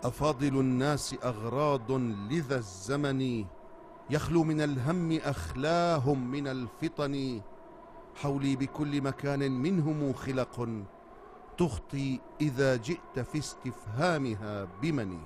أفاضل الناس أغراض لذا الزمن، يخلو من الهم أخلاهم من الفطن. حولي بكل مكان منهم خلق، تخطي إذا جئت في استفهامها بمن.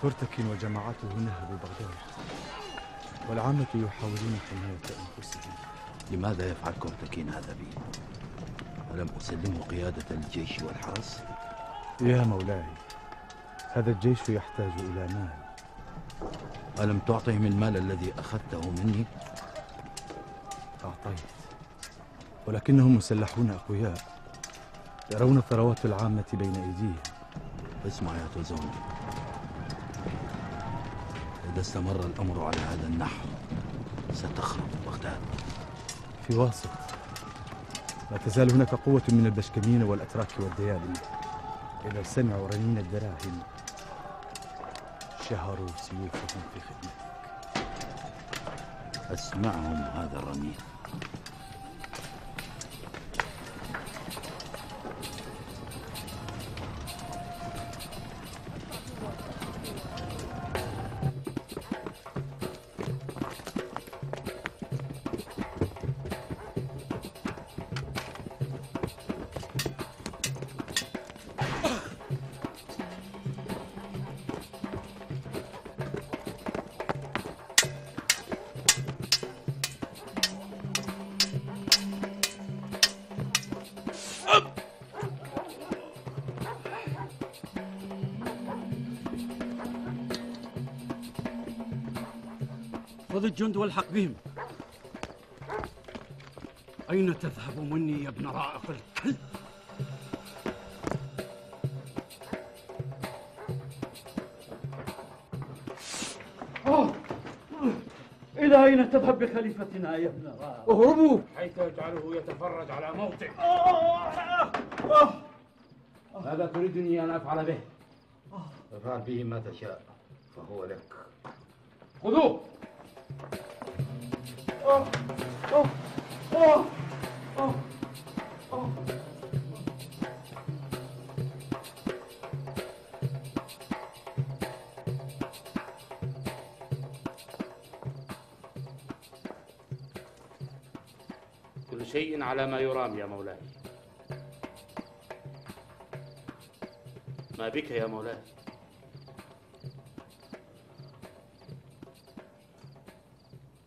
كورتكين وجماعته نهبوا بغداد، والعامة يحاولون حماية أنفسهم. لماذا يفعل كورتكين هذا بي؟ ألم أسلمه قيادة الجيش والحرس؟ يا مولاي، هذا الجيش يحتاج إلى مال. ألم تعطهم المال الذي أخذته مني؟ أعطيت، ولكنهم مسلحون أقوياء، يرون ثروات العامة بين أيديهم. اسمع يا توزون، إذا استمر الأمر على هذا النحو ستخرب بغداد. في واسط لا تزال هناك قوة من البشكمين والأتراك والديالمة، إذا سمعوا رنين الدراهم شهروا سيوفهم في خدمتك. أسمعهم هذا الرنين. خذ الجند والحق بهم. أين تذهب مني يا ابن رائق الكلب؟ إلى أين تذهب بخليفتنا يا ابن رائق؟ اهربوا حيث يجعله يتفرج على موتك. ماذا تريدني أن أفعل به؟ افعل به ما تشاء فهو لك. خذوه. كل شيء على ما يرام يا مولاي. ما بك يا مولاي؟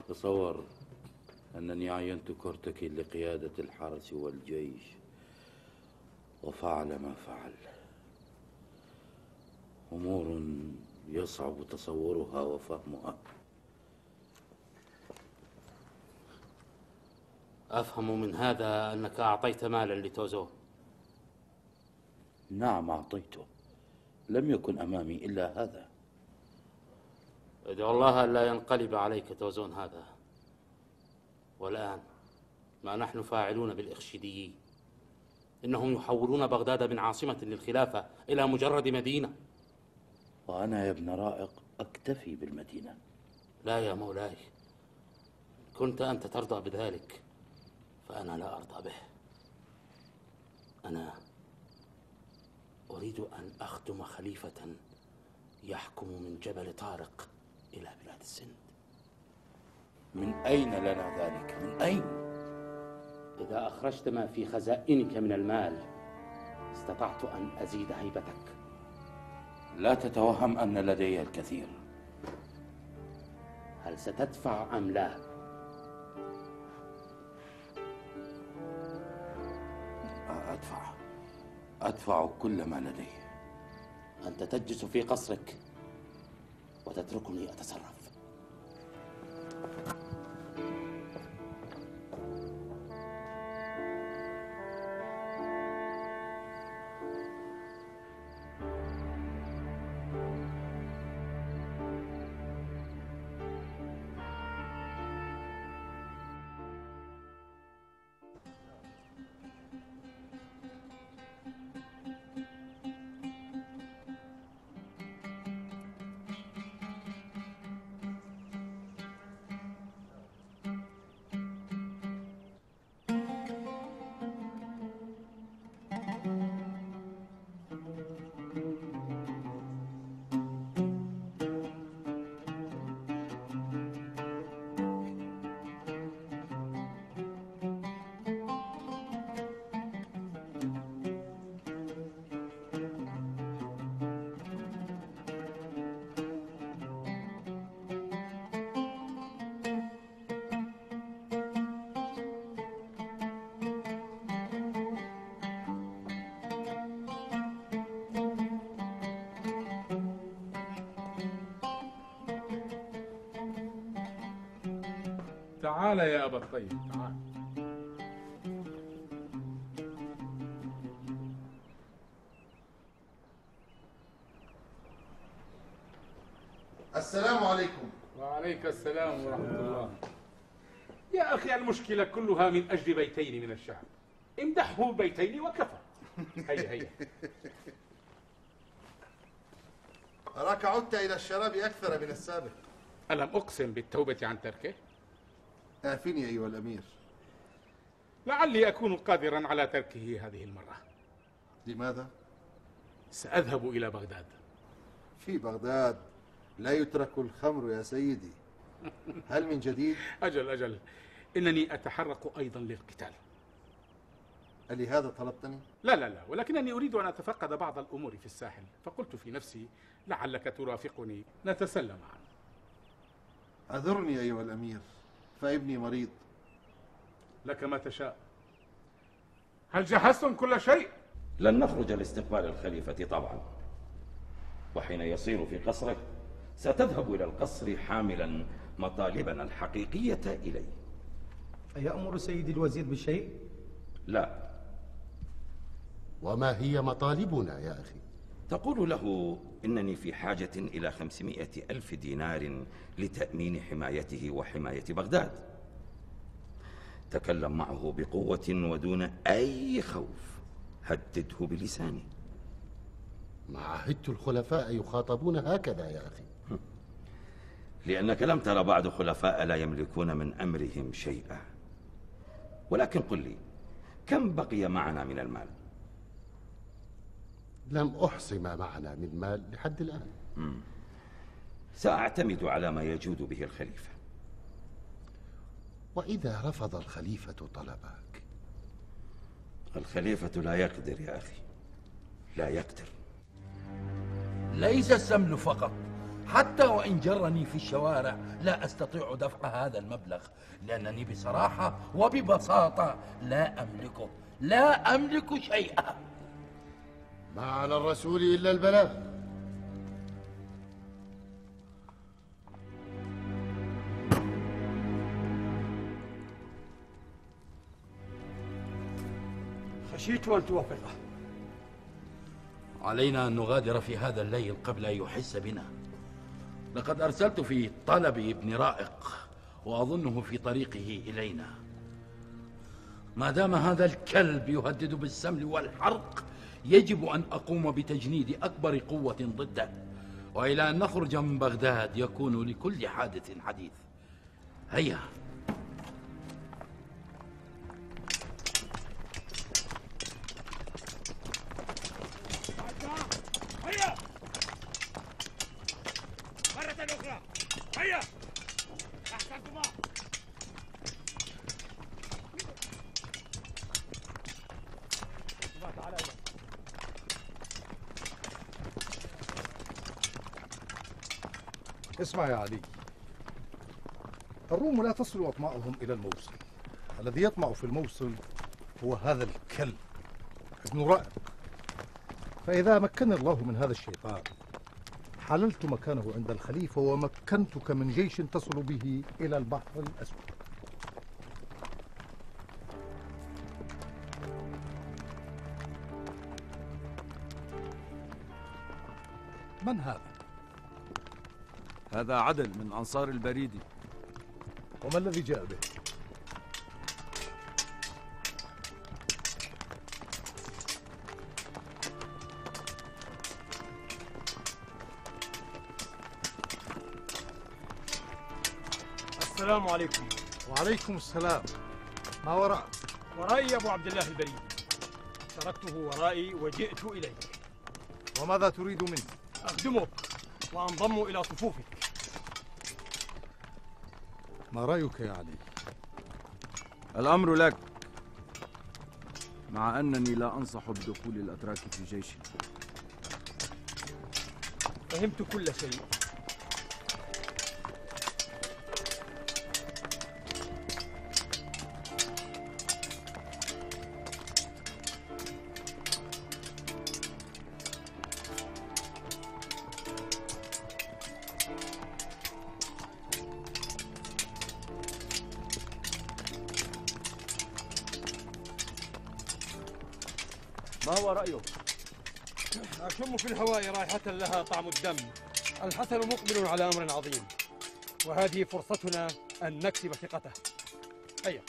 تصور أنني عينت كورتكين لقيادة الحرس والجيش وفعل ما فعل. أمور يصعب تصورها وفهمها. أفهم من هذا أنك أعطيت مالا لتوزون. نعم أعطيته، لم يكن أمامي إلا هذا. ادعو الله ألا ينقلب عليك توزون هذا. والآن ما نحن فاعلون بالإخشيديين، إنهم يحولون بغداد من عاصمة للخلافة إلى مجرد مدينة. وأنا يا ابن رائق أكتفي بالمدينة. لا يا مولاي، كنت أنت ترضى بذلك فأنا لا أرضى به. أنا أريد أن أخدم خليفة يحكم من جبل طارق إلى بلاد السند. من أين لنا ذلك؟ من أين؟ إذا أخرجت ما في خزائنك من المال استطعت أن أزيد هيبتك. لا تتوهم أن لدي الكثير. هل ستدفع أم لا؟ أدفع كل ما لدي. أنت تجلس في قصرك وتتركني أتصرف. تعال يا أبا الطيب، تعال. السلام عليكم. وعليك السلام ورحمة الله. يا أخي المشكلة كلها من أجل بيتين من الشعب، امدحه بيتين وكفى. هيا هيا. أراك عدت إلى الشراب أكثر من السابق. ألم أقسم بالتوبة عن تركه؟ آفني أيها الأمير. لعلي أكون قادرا على تركه هذه المرة. لماذا؟ سأذهب إلى بغداد. في بغداد لا يترك الخمر يا سيدي. هل من جديد؟ أجل، إنني أتحرك أيضا للقتال. ألهذا طلبتني؟ لا، ولكنني أريد أن أتفقد بعض الأمور في الساحل، فقلت في نفسي لعلك ترافقني نتسلى معا. أعذرني أيها الأمير، فابني مريض. لك ما تشاء. هل جهزتم كل شيء؟ لن نخرج لاستقبال الخليفة طبعا، وحين يصير في قصرك ستذهب إلى القصر حاملا مطالبنا الحقيقية إليه. أيأمر سيدي الوزير بشيء؟ لا. وما هي مطالبنا يا أخي؟ تقول له إنني في حاجة إلى 500,000 دينار لتأمين حمايته وحماية بغداد. تكلم معه بقوة ودون أي خوف، هدده بلساني. ما عهدت الخلفاء يخاطبون هكذا يا أخي. لأنك لم ترى بعض خلفاء لا يملكون من أمرهم شيئا. ولكن قل لي، كم بقي معنا من المال؟ لم أحصي ما معنا من مال لحد الآن. سأعتمد على ما يجود به الخليفة. وإذا رفض الخليفة طلبك؟ الخليفة لا يقدر يا أخي، لا يقدر. ليس السمن فقط، حتى وإن جرني في الشوارع لا أستطيع دفع هذا المبلغ، لأنني بصراحة وببساطة لا أملك شيئا. ما على الرسول إلا البلاغ. خشيت أن توافقه. علينا أن نغادر في هذا الليل قبل أن يحس بنا. لقد أرسلت في طلب ابن رائق وأظنه في طريقه إلينا. ما دام هذا الكلب يهدد بالسمل والحرق يجب أن أقوم بتجنيد أكبر قوة ضده، وإلى أن نخرج من بغداد يكون لكل حادث حديث. هيا. اسمع يا علي، الروم لا تصل أطماعهم إلى الموصل. الذي يطمع في الموصل هو هذا الكلب ابن رائق. فإذا مكن الله من هذا الشيطان حللت مكانه عند الخليفة ومكنتك من جيش تصل به إلى البحر الأسود. من هذا؟ هذا عدل من أنصار البريدي. وما الذي جاء به؟ السلام عليكم. وعليكم السلام. ما وراء؟ ورائي أبو عبد الله البريدي، تركته ورائي وجئت إليك. وماذا تريد مني؟ أخدمك وأنضم إلى صفوفك. ما رأيك يا علي؟ الأمر لك، مع أنني لا أنصح بدخول الأتراك في جيشنا. فهمت كل شيء. ما هو رأيك؟ أشم في الهواء رائحة لها طعم الدم. الحسن مقبل على أمر عظيم، وهذه فرصتنا أن نكسب ثقته. هيا.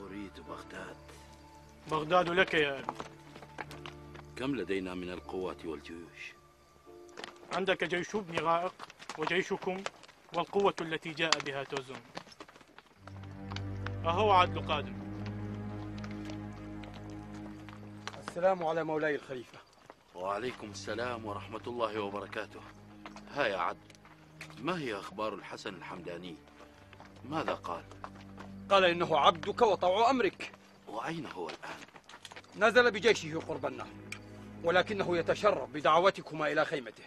أريد بغداد. بغداد لك يا أبي. كم لدينا من القوات والجيوش؟ عندك جيش ابن رائق وجيشكم والقوة التي جاء بها توزون. أهو عدل قادم. السلام على مولاي الخليفة. وعليكم السلام ورحمة الله وبركاته. ها يا عدل، ما هي أخبار الحسن الحمداني؟ ماذا قال؟ قال إنه عبدك وطوع أمرك. وأين هو الآن؟ نزل بجيشه قرب النهر، ولكنه يتشرف بدعوتكما إلى خيمته.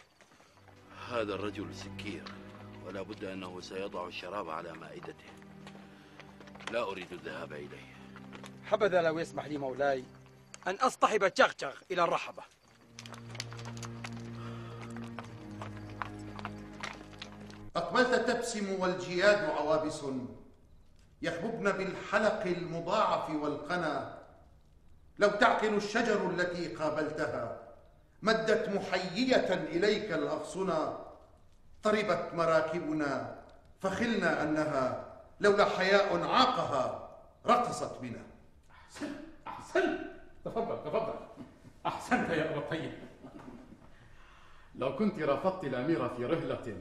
هذا الرجل سكير، ولا بد أنه سيضع الشراب على مائدته. لا أريد الذهاب إليه. حبذا لو يسمح لي مولاي أن أصطحب جغجغ إلى الرحبة. أقبلت تبسم والجياد عوابس يخببن بالحلق المضاعف والقنا. لو تعقل الشجر التي قابلتها مدت محيية إليك الأغصنا. طربت مراكبنا فخلنا أنها لولا حياء عاقها رقصت بنا. أحسنت. تفضل. أحسنت يا أبا الطيب. لو كنت رافضت الأمير في رحلة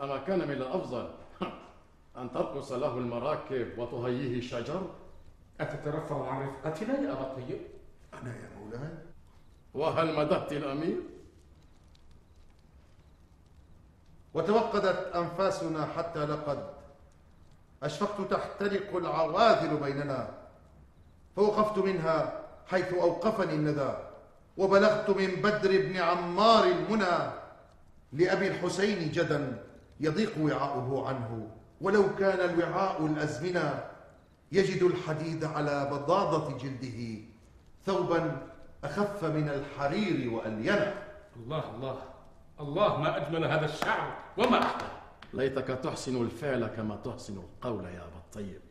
أما كان من الأفضل أن ترقص له المراكب وتهييه شجر؟ أتترفع عن رفقتنا يا أبا الطيب؟ أنا يا مولاي؟ وهل مدحت الأمير؟ وتوقدت أنفاسنا حتى لقد أشفقت تحترق العواذل بيننا، فوقفت منها حيث أوقفني الندى، وبلغت من بدر بن عمار المنى. لأبي الحسين جدا يضيق وعاؤه عنه، ولو كان الوعاء الأزمنة يجد الحديد على بضاضة جلده ثوبا أخف من الحرير وألينه. الله ما أجمل هذا الشعر وما أحلى. ليتك تحسن الفعل كما تحسن القول يا أبا الطيب،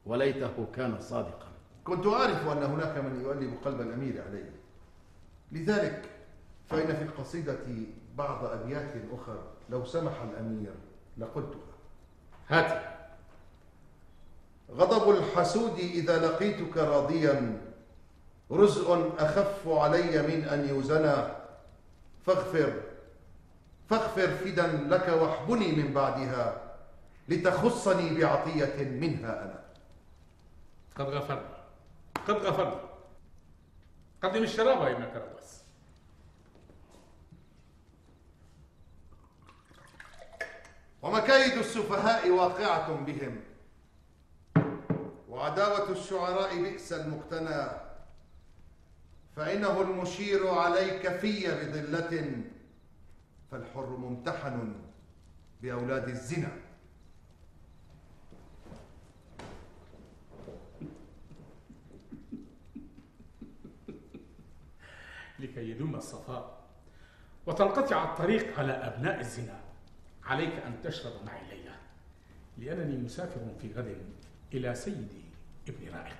وليته كان صادقا. كنت أعرف أن هناك من يؤلم قلب الأمير عليه، لذلك فإن في القصيدة بعض أبيات أخر لو سمح الأمير لقلتها. هات. غضب الحسود إذا لقيتك راضيا رزء أخف علي من أن يوزنا. فاغفر فدا لك واحبني من بعدها لتخصني بعطية منها أنا. قد غفرنا. قدم الشراب يا ابن كرباس. ومكايد السفهاء واقعة بهم، وعداوة الشعراء بئس المقتنى، فإنه المشير عليك في بضلة، فالحر ممتحن بأولاد الزنا. لكي يدوم الصفاء وتنقطع الطريق على أبناء الزنا، عليك أن تشرب معي الليلة، لأنني مسافر في غد إلى سيدي ابن رائق.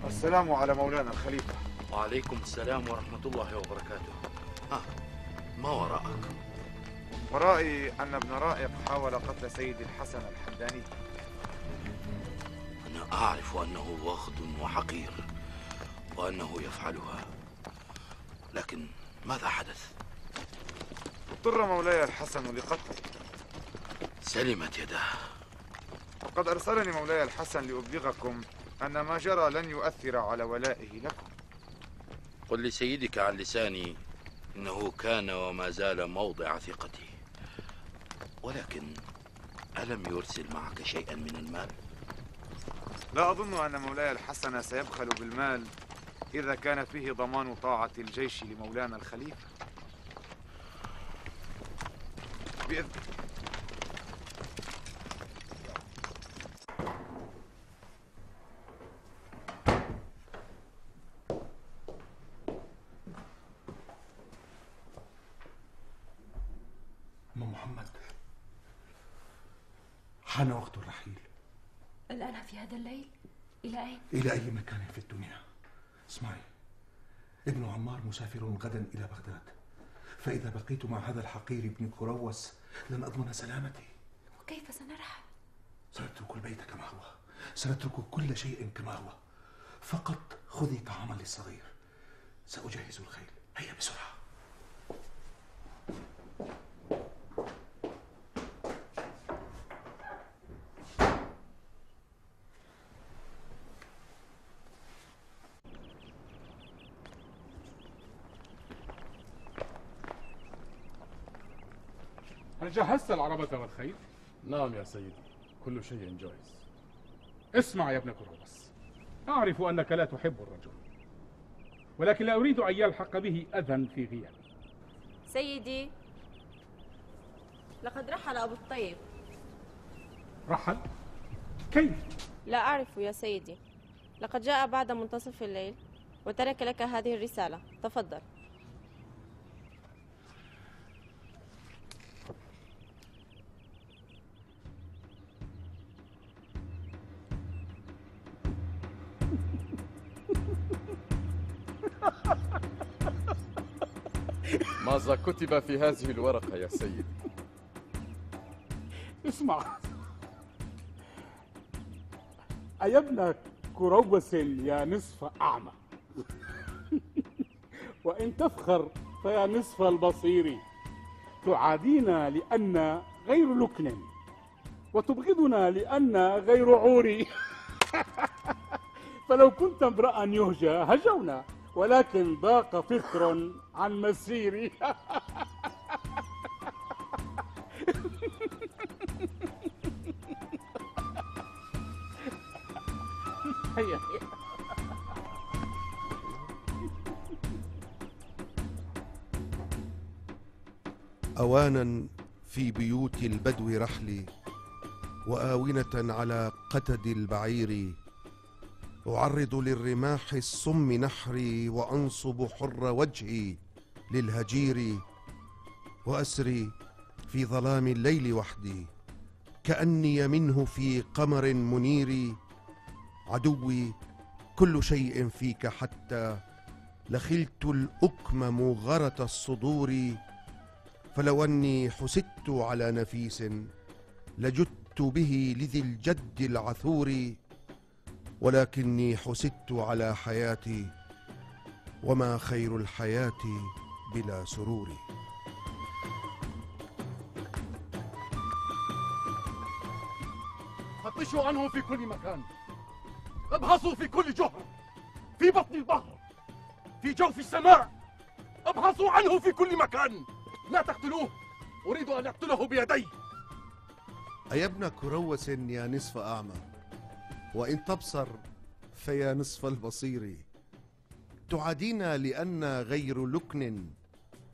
السلام على مولانا الخليفة. وعليكم السلام ورحمة الله وبركاته. ما وراءك؟ ورائي أن ابن رائق حاول قتل سيد الحسن الحمداني. أنا أعرف أنه واخد وحقير وأنه يفعلها، لكن ماذا حدث؟ اضطر مولاي الحسن لقتله. سلمت يداه. وقد أرسلني مولاي الحسن لأبلغكم أن ما جرى لن يؤثر على ولائه لكم. قل لسيدك عن لساني إنه كان وما زال موضع ثقتي، ولكن ألم يرسل معك شيئا من المال؟ لا أظن أن مولاي الحسن سيبخل بالمال إذا كان فيه ضمان طاعة الجيش لمولانا الخليفة. بإذن محمد، حان وقت الرحيل. الآن في هذا الليل؟ إلى أين؟ إلى أي مكان في الدنيا. اسمعي، ابن عمار مسافر غدا إلى بغداد، فإذا بقيت مع هذا الحقير ابن كروس لن أضمن سلامتي. وكيف سنرحل؟ سنترك البيت كما هو، سنترك كل شيء كما هو، فقط خذي طعاما للصغير. سأجهز الخيل، هيا بسرعة. هل جهزت العربة والخيل؟ نعم يا سيدي، كل شيء جاهز. اسمع يا ابن كروس، أعرف أنك لا تحب الرجل، ولكن لا أريد أن يلحق به أذى في غيابي. سيدي، لقد رحل أبو الطيب. رحل؟ كيف؟ لا أعرف يا سيدي، لقد جاء بعد منتصف الليل وترك لك هذه الرسالة. تفضل. ماذا كتب في هذه الورقة يا سيدي؟ اسمع، أيا ابن كروس يا نصف أعمى وإن تفخر فيا نصف البصير، تعادينا لأن غير لكن وتبغضنا لأن غير عوري فلو كنت امرأ يهجى هجونا، ولكن ضاق فخر عن مسيري هيا. أوانا في بيوت البدو رحلي، وآونة على قتد البعير، أعرض للرماح الصم نحري، وأنصب حر وجهي للهجير، وأسري في ظلام الليل وحدي، كأني منه في قمر منير. عدوي كل شيء فيك، حتى لخلت الأكم مغرة الصدور، فلو أني حسدت على نفيس لجدت به لذي الجد العثور، ولكني حسدت على حياتي وما خير الحياة بلا سرور. فتشوا عنه في كل مكان، ابحثوا في كل جهر، في بطن البحر، في جوف السماء، ابحثوا عنه في كل مكان. لا تقتلوه، أريد أن أقتله بيدي. أيا ابن كروس يا نصف أعمى، وإن تبصر فيا نصف البصير. تعادينا لأن غير لكن،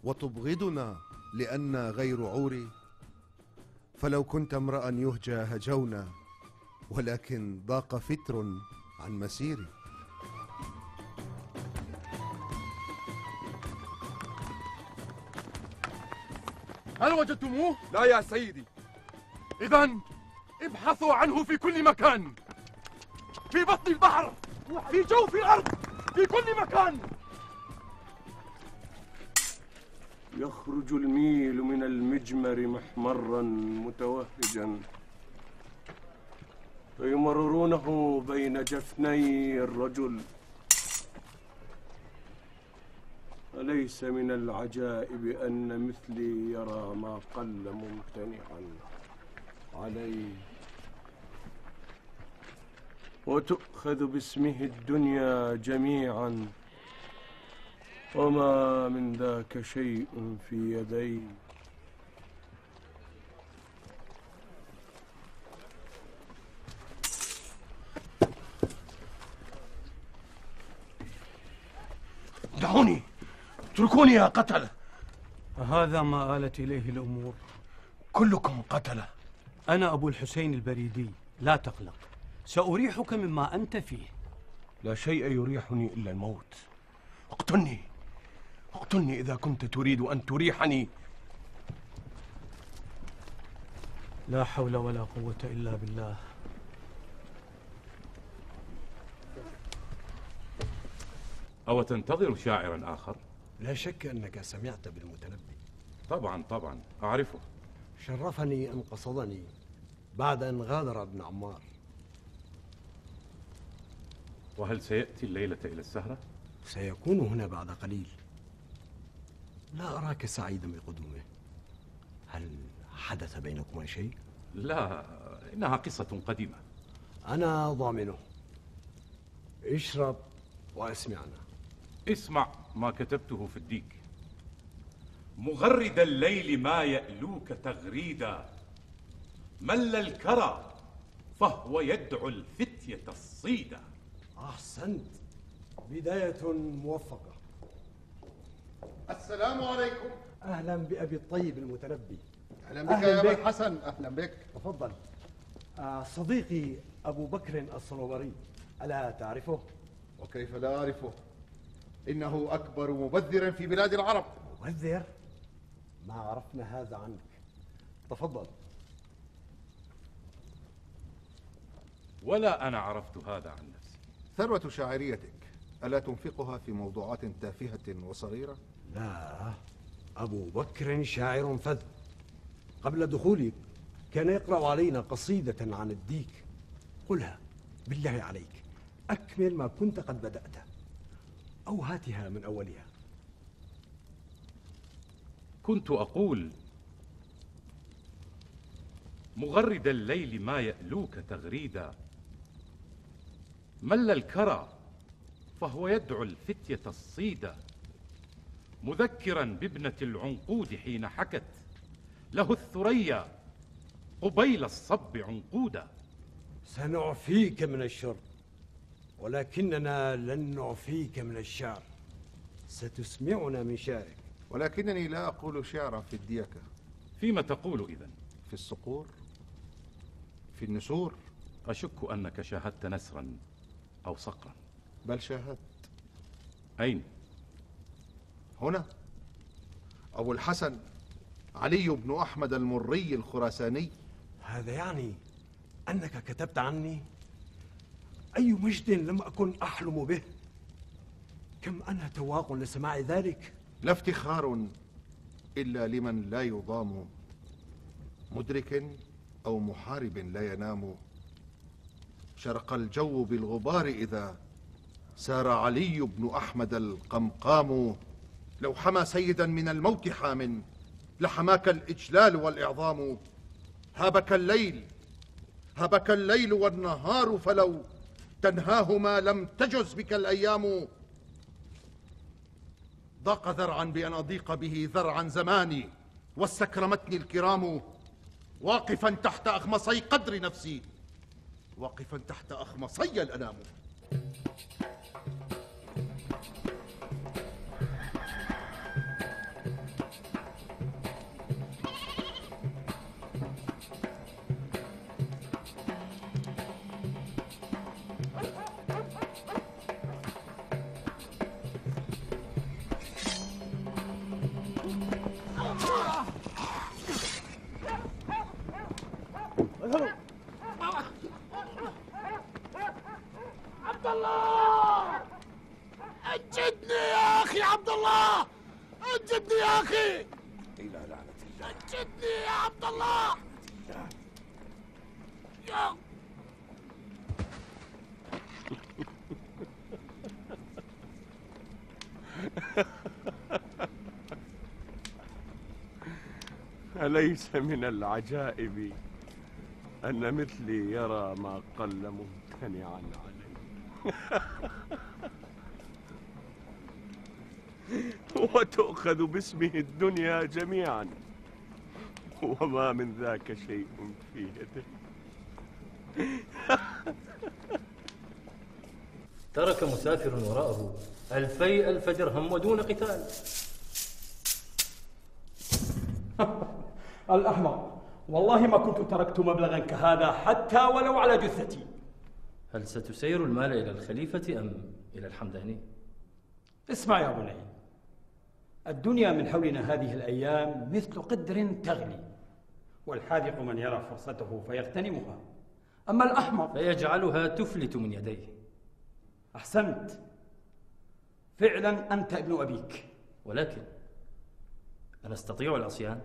وتبغضنا لأن غير عور. فلو كنت امرأ يهجى هجونا، ولكن ضاق فتر عن مسيري. هل وجدتموه؟ لا يا سيدي. إذن ابحثوا عنه في كل مكان، في بطن البحر، في جوف الأرض، في كل مكان. يخرج الميل من المجمر محمرا متوهجا، فيمررونه بين جفني الرجل. أليس من العجائب أن مثلي يرى ما قل ممتنعا عليه، وتؤخذ باسمه الدنيا جميعا، وما من ذاك شيء في يدي. دعوني، اتركوني يا قتلة. هذا ما آلت إليه الأمور. كلكم قتلة. أنا أبو الحسين البريدي، لا تقلق، سأريحك مما أنت فيه. لا شيء يريحني إلا الموت. اقتلني، اقتلني إذا كنت تريد أن تريحني. لا حول ولا قوة إلا بالله. أو تنتظر شاعرا آخر؟ لا شك أنك سمعت بالمتنبي. طبعا أعرفه. شرفني أن قصدني بعد أن غادر ابن عمار. وهل سيأتي الليلة إلى السهرة؟ سيكون هنا بعد قليل. لا أراك سعيدا بقدومه. هل حدث بينكما شيء؟ لا، إنها قصة قديمة. أنا ضامنه. اشرب واسمعنا. اسمع ما كتبته في الديك. مغرد الليل ما يألوك تغريدا، مل الكرى فهو يدعو الفتية الصيدا. أحسنت، بداية موفقة. السلام عليكم. أهلا بأبي الطيب المتنبي. أهلا بك يا أبا الحسن. أهلا بك. تفضل. صديقي أبو بكر الصنوبري، ألا تعرفه؟ وكيف لا أعرفه؟ إنه أكبر مبذر في بلاد العرب. مبذر؟ ما عرفنا هذا عنك. تفضل. ولا أنا عرفت هذا عن نفسي. ثروة شاعريتك ألا تنفقها في موضوعات تافهة وصغيرة؟ لا، أبو بكر شاعر فذ. قبل دخولي كان يقرأ علينا قصيدة عن الديك. قلها بالله عليك، أكمل ما كنت قد بدأته، أو هاتها من أولها. كنت أقول: مغرد الليل ما يألوك تغريدا، مل الكرى فهو يدعو الفتية الصيدا، مذكرا بابنة العنقود حين حكت له الثريا قبيل الصب عنقودا. سنعفيك من الشر، ولكننا لن نعفيك من الشعر. ستسمعنا من شعرك. ولكنني لا أقول شعرا في الديكة. فيما تقول إذن؟ في الصقور، في النسور. أشك أنك شاهدت نسرا أو صقرا. بل شاهدت. أين؟ هنا. أبو الحسن علي بن أحمد المري الخراساني. هذا يعني أنك كتبت عني؟ أي مجد لم أكن أحلم به. كم أنا تواق لسماع ذلك. لا افتخار إلا لمن لا يضام، مدرك أو محارب لا ينام. شرق الجو بالغبار إذا سار علي بن أحمد القمقام، لو حمى سيدا من الموت حام لحماك الإجلال والإعظام. هابك الليل والنهار، فلو تنهاهما لم تجز بك الأيام. ضاق ذرعا بأن أضيق به ذرعا زماني، واستكرمتني الكرام. واقفا تحت أخمصي قدر نفسي، واقفا تحت أخمصي الأنام. عبد الله، انجدني يا اخي عبد الله، انجدني يا اخي. إلى لعنة الله. انجدني يا عبد الله. يا أليس من العجائب أن مثلي يرى ما قل ممتنعا عليه؟ وتؤخذ باسمه الدنيا جميعا، وما من ذاك شيء في يده. ترك مسافر وراءه 2000 درهم ودون قتال. الأحمق، والله ما كنت تركت مبلغا كهذا حتى ولو على جثتي. هل ستسير المال إلى الخليفة أم إلى الحمداني؟ اسمع يا بني، الدنيا من حولنا هذه الأيام مثل قدر تغلي، والحاذق من يرى فرصته فيغتنمها، أما الأحمق فيجعلها تفلت من يديه. أحسنت، فعلا أنت ابن أبيك. ولكن أنا أستطيع العصيان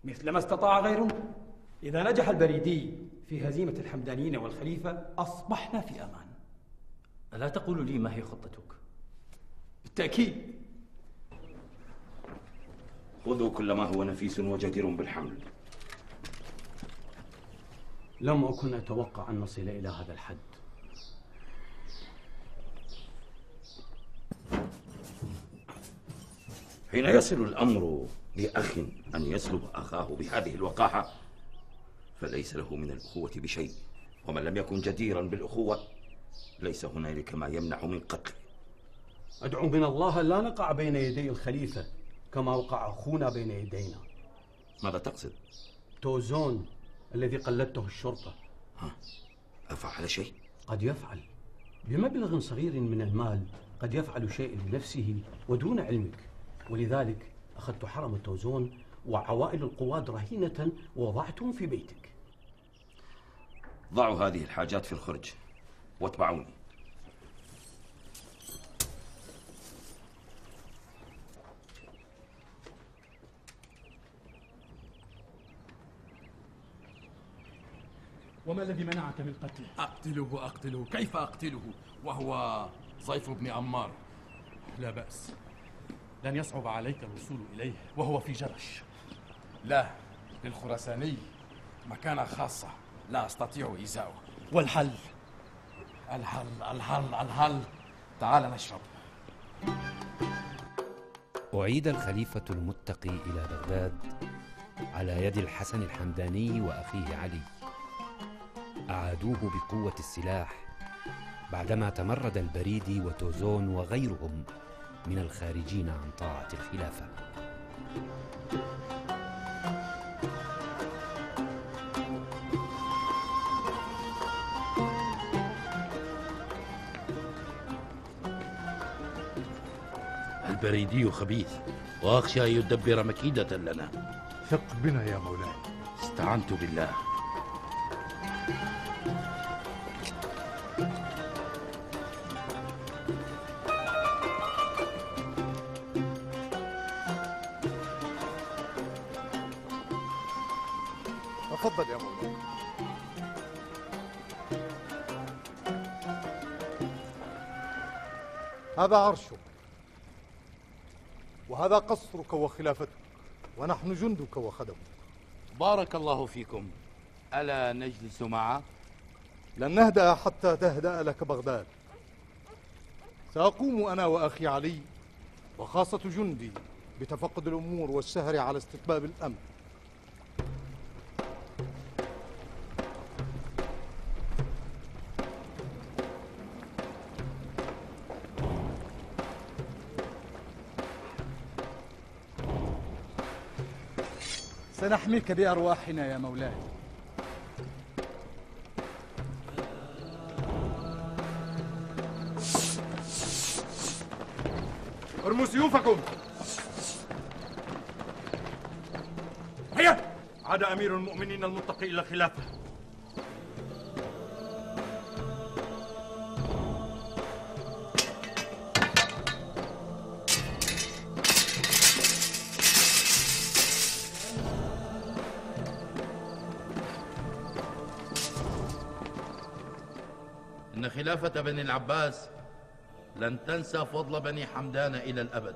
مثل ما استطاع غيره. إذا نجح البريدي في هزيمة الحمدانيين والخليفة أصبحنا في أمان. ألا تقول لي ما هي خطتك؟ بالتأكيد. خذوا كل ما هو نفيس وجدير بالحمل. لم أكن أتوقع أن نصل إلى هذا الحد. حين يصل الأمر لأخ أن يسلب أخاه بهذه الوقاحة فليس له من الأخوة بشيء، ومن لم يكن جديرا بالأخوة ليس هنالك ما يمنع من قتله. أدعو من الله لا نقع بين يدي الخليفة كما وقع أخونا بين يدينا. ماذا تقصد؟ توزون الذي قلدته الشرطة أفعل شيء؟ قد يفعل بمبلغ صغير من المال، قد يفعل شيء لنفسه ودون علمك، ولذلك أخذت حرم توزون وعوائل القواد رهينة ووضعتهم في بيتك. ضعوا هذه الحاجات في الخرج واتبعوني. وما الذي منعك من قتله؟ أقتله، كيف أقتله وهو صيف بن عمار؟ لا بأس، لن يصعب عليك الوصول إليه وهو في جرش. لا، للخراساني مكانة خاصة لا أستطيع إيذاؤه. والحل؟ الحل تعال نشرب. أعيد الخليفة المتقي إلى بغداد على يد الحسن الحمداني وأخيه علي. أعادوه بقوة السلاح بعدما تمرد البريدي وتوزون وغيرهم من الخارجين عن طاعة الخلافة. البريدي خبيث وأخشى أن يدبر مكيدة لنا. ثق بنا يا مولاي. استعنت بالله. تفضل يا مولاي. هذا عرشك وهذا قصرك وخلافتك، ونحن جندك وخدمك. بارك الله فيكم. ألا نجلس معه؟ لن نهدأ حتى تهدأ لك بغداد. سأقوم أنا وأخي علي وخاصة جندي بتفقد الأمور والسهر على استتباب الأمن. سنحميك بأرواحنا يا مولاي. ارموا سيوفكم. هيا. عاد أمير المؤمنين المتقي إلى الخلافة. إن خلافة بني العباس لن تنسى فضل بني حمدان إلى الأبد،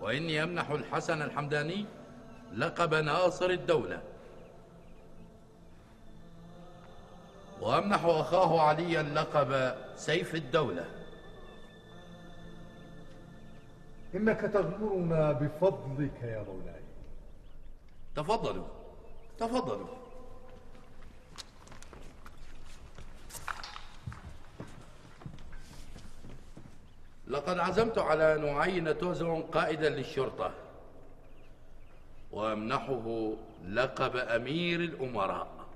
وإني أمنح الحسن الحمداني لقب ناصر الدولة، وأمنح أخاه عليا لقب سيف الدولة. إنك تغمرنا بفضلك يا مولاي. تفضلوا تفضلوا. لقد عزمت على أن أعين توزون قائدا للشرطة وأمنحه لقب أمير الأمراء.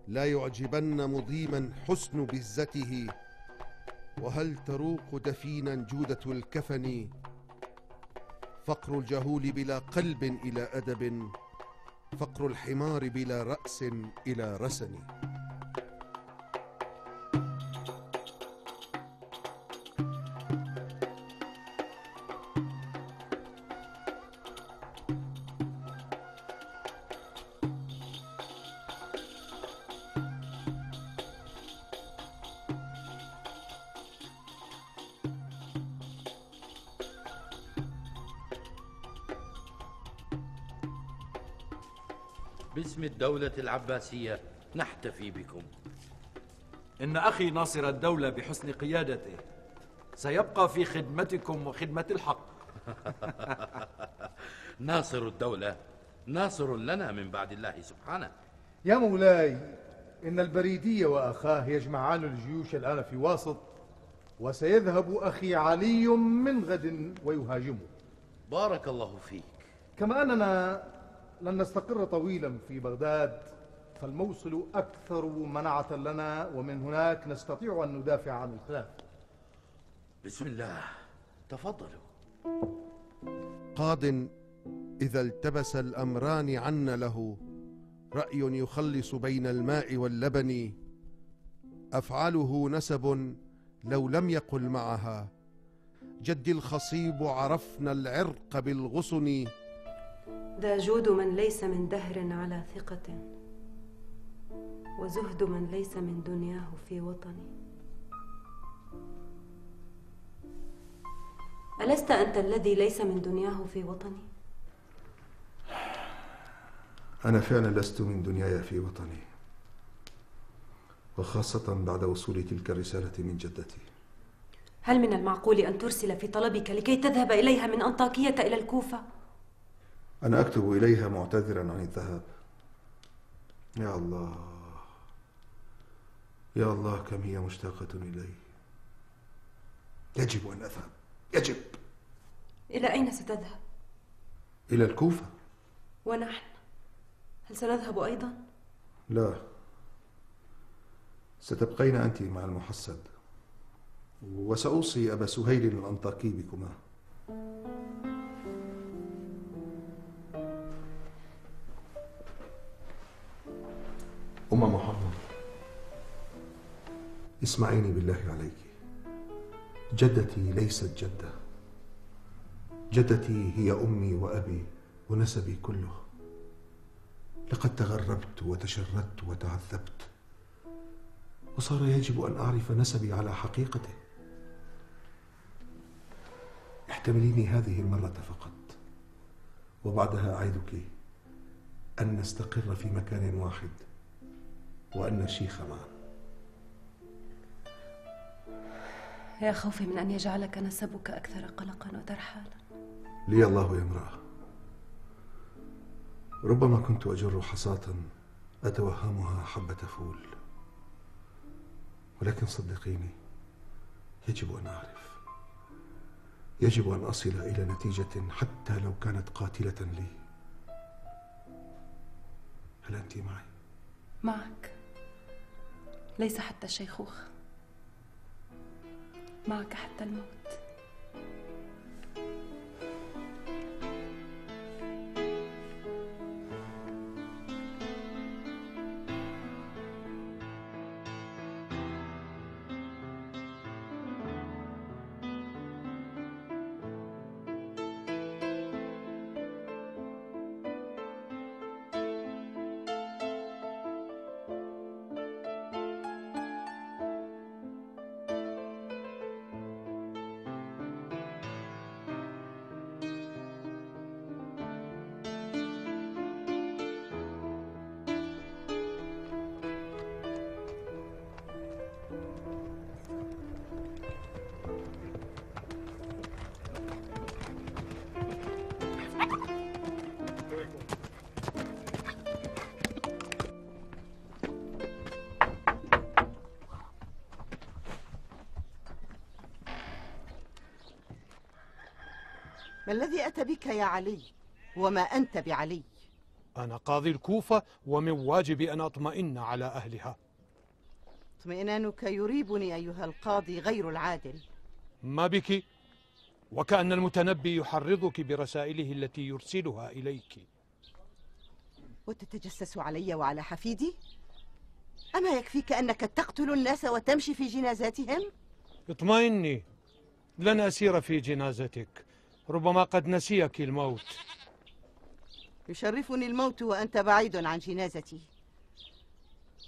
لا يعجبن مضيما حسن بزته، وهل تروق دفينا جودة الكفن. فقر الجهول بلا قلب إلى أدب، فقر الحمار بلا رأس إلى رسن. باسم الدولة العباسية نحتفي بكم. إن أخي ناصر الدولة بحسن قيادته سيبقى في خدمتكم وخدمة الحق. ناصر الدولة ناصر لنا من بعد الله سبحانه. يا مولاي، إن البريدي وأخاه يجمعان الجيوش الآن في واسط، وسيذهب أخي علي من غد ويهاجمه. بارك الله فيك. كما أننا لن نستقر طويلا في بغداد، فالموصل أكثر منعة لنا، ومن هناك نستطيع أن ندافع عن الخلافة. بسم الله، تفضلوا. قاض إذا التبس الأمران عن له رأي يخلص بين الماء واللبن. أفعاله نسب لو لم يقل معها، جد الخصيب عرفنا العرق بالغصن. ذا جود من ليس من دهر على ثقة، وزهد من ليس من دنياه في وطني. ألست أنت الذي ليس من دنياه في وطني؟ أنا فعلا لست من دنياي في وطني، وخاصة بعد وصول تلك الرسالة من جدتي. هل من المعقول أن ترسل في طلبك لكي تذهب إليها من أنطاكية إلى الكوفة؟ أنا أكتب إليها معتذرا عن الذهاب. يا الله يا الله، كم هي مشتاقة إلي. يجب أن أذهب، يجب. إلى أين ستذهب؟ إلى الكوفة. ونحن هل سنذهب أيضا؟ لا، ستبقين أنت مع المحسد، وسأوصي أبا سهيل الأنطاكي بكما. أم محمد، اسمعيني بالله عليك. جدتي ليست جدة، جدتي هي أمي وأبي ونسبي كله. لقد تغربت وتشردت وتعذبت، وصار يجب أن أعرف نسبي على حقيقته. احتمليني هذه المرة فقط، وبعدها أعدك أن نستقر في مكان واحد وأن نشيخ معا. يا خوفي من أن يجعلك نسبك أكثر قلقا وترحالا. لي الله يا امرأة، ربما كنت أجر حصاة أتوهمها حبة فول، ولكن صدقيني يجب أن أعرف، يجب أن أصل إلى نتيجة حتى لو كانت قاتلة لي. هل أنت معي؟ معك، ليس حتى الشيخوخة، معك حتى الموت. ما الذي أتى بك يا علي؟ وما أنت بعلي؟ أنا قاضي الكوفة، ومن واجبي أن أطمئن على أهلها. اطمئنانك يريبني أيها القاضي غير العادل. ما بك؟ وكأن المتنبي يحرضك برسائله التي يرسلها إليك. وتتجسس علي وعلى حفيدي؟ أما يكفيك أنك تقتل الناس وتمشي في جنازاتهم؟ اطمئني، لن أسير في جنازتك، ربما قد نسيك الموت. يشرفني الموت وأنت بعيد عن جنازتي،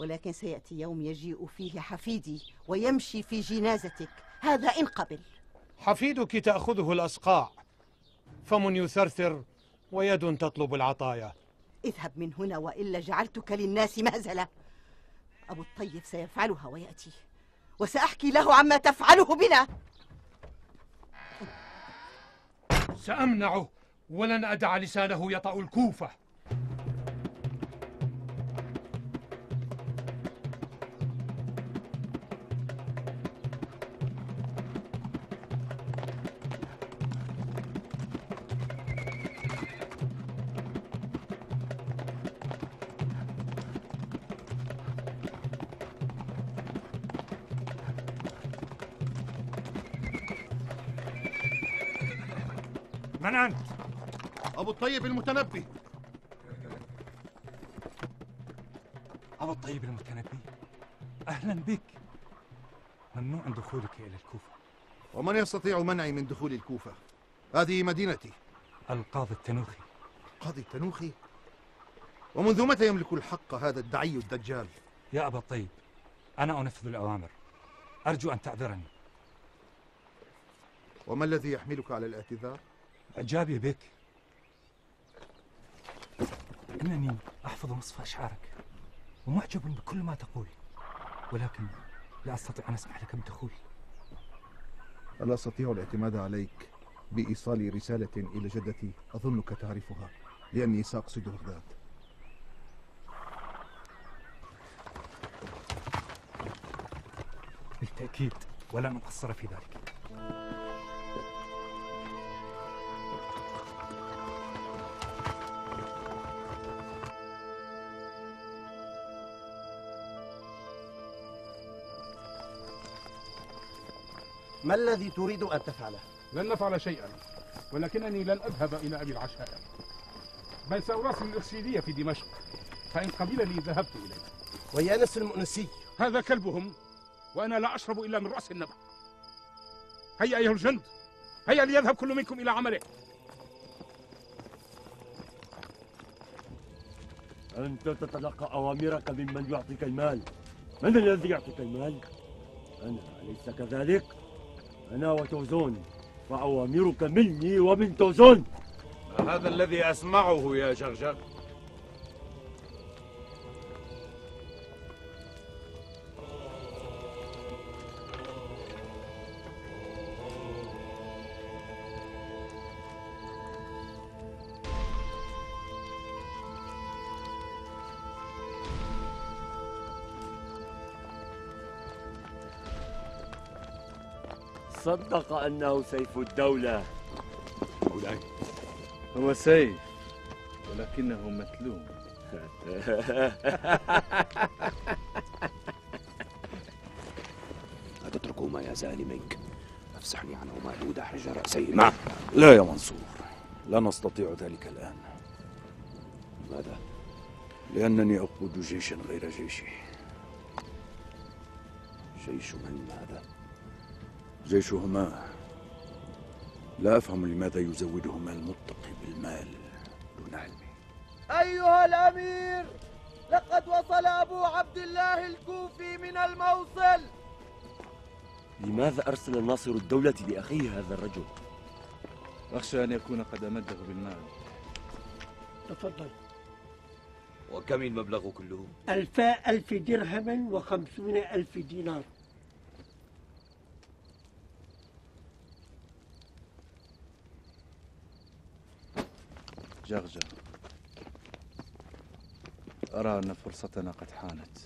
ولكن سيأتي يوم يجيء فيه حفيدي ويمشي في جنازتك، هذا إن قبل. حفيدك تأخذه الأصقاع، فم يثرثر ويد تطلب العطايا. اذهب من هنا وإلا جعلتك للناس مهزلة. أبو الطيب سيفعلها ويأتي، وسأحكي له عما تفعله بنا. سأمنعه ولن أدع لسانه يطأ الكوفة. من أنت؟ أبو الطيب المتنبي. أبو الطيب المتنبي، أهلا بك. ممنوع دخولك إلى الكوفة. ومن يستطيع منعي من دخول الكوفة؟ هذه مدينتي. القاضي التنوخي. قاضي التنوخي؟ ومنذ متى يملك الحق هذا الدعي الدجال؟ يا أبا الطيب، أنا أنفذ الأوامر، أرجو أن تعذرني. وما الذي يحملك على الاعتذار؟ إعجابي بك. إنني أحفظ نصف أشعارك ومعجب بكل ما تقول، ولكن لا أستطيع أن أسمح لك بالدخول. ألا أستطيع الاعتماد عليك بإيصال رسالة إلى جدتي أظنك تعرفها، لأني سأقصد بغداد. بالتأكيد، ولن أقصر في ذلك. ما الذي تريد أن تفعله؟ لن نفعل شيئا، ولكنني لن أذهب إلى أبي العشائر، بل سأراسل الإرشيدية في دمشق، فإن قبل لي ذهبت إليه. ويانس المؤنسي؟ هذا كلبهم، وأنا لا أشرب إلا من رأس النبع. هيا أيها الجند، هيا ليذهب كل منكم إلى عمله. أنت تتلقى أوامرك ممن يعطيك المال، من الذي يعطيك المال؟ أنا، أليس كذلك؟ أنا وتوزون، وأوامرك مني ومن توزون. ما هذا الذي أسمعه يا جغجغ؟ صدق أنه سيف الدولة. مولاي، هو سيف ولكنه متلوم. أتتركهما يا زالميك؟ أفسحني عنهما لأدحرج رأسيهما. لا يا منصور، لا نستطيع ذلك الآن. ماذا؟ لأنني أقود جيشا غير جيشي. جيش من هذا؟ جيشهما. لا أفهم لماذا يزودهما المتقي بالمال دون علمه. أيها الأمير، لقد وصل أبو عبد الله الكوفي من الموصل. لماذا أرسل ناصر الدولة لأخيه هذا الرجل؟ أخشى أن يكون قد أمده بالمال. تفضل. وكم المبلغ كله؟ 2000 درهم و500,000 دينار. جغجغ، أرى أن فرصتنا قد حانت.